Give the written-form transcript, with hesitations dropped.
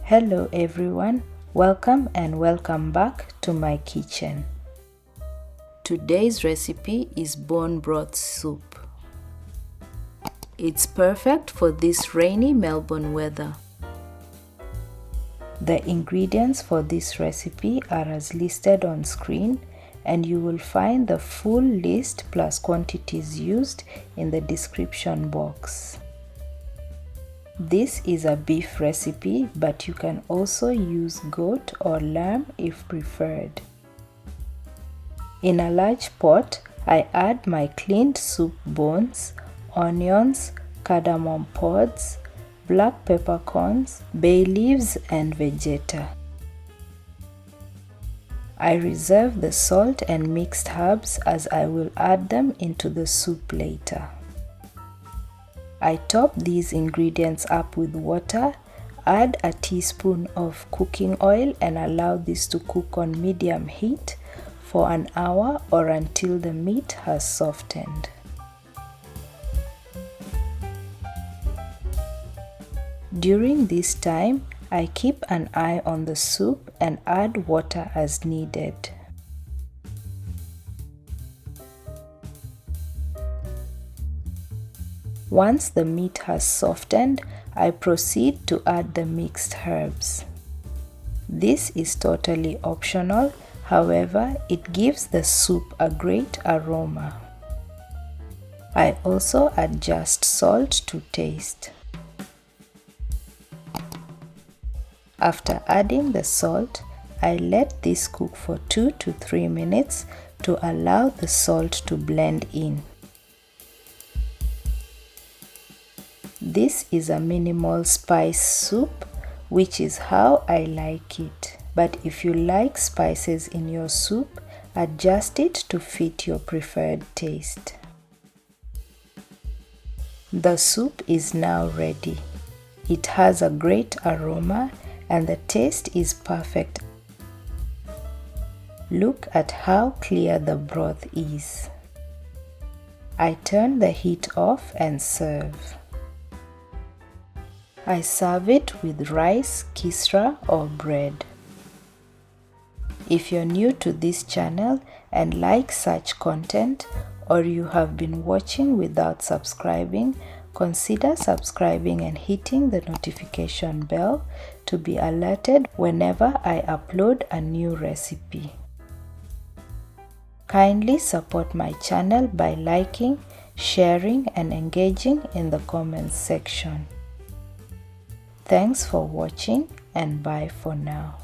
Hello everyone, welcome and welcome back to my kitchen. Today's recipe is bone broth soup. It's perfect for this rainy Melbourne weather. The ingredients for this recipe are as listed on screen, and you will find the full list plus quantities used in the description box. This is a beef recipe, but you can also use goat or lamb if preferred. In a large pot, I add my cleaned soup bones, onions, cardamom pods, black peppercorns, bay leaves, and vegeta. I reserve the salt and mixed herbs as I will add them into the soup later. I top these ingredients up with water, add a teaspoon of cooking oil and allow this to cook on medium heat for an hour or until the meat has softened. During this time, I keep an eye on the soup and add water as needed. Once the meat has softened, I proceed to add the mixed herbs. This is totally optional, however, it gives the soup a great aroma. I also adjust salt to taste. After adding the salt, I let this cook for 2 to 3 minutes to allow the salt to blend in. This is a minimal spice soup, which is how I like it. But if you like spices in your soup, adjust it to fit your preferred taste. The soup is now ready. It has a great aroma and the taste is perfect. Look at how clear the broth is. I turn the heat off and serve. I serve it with rice, kisra, or bread. If you're new to this channel and like such content, or you have been watching without subscribing, consider subscribing and hitting the notification bell to be alerted whenever I upload a new recipe. Kindly support my channel by liking, sharing, and engaging in the comments section. Thanks for watching and bye for now.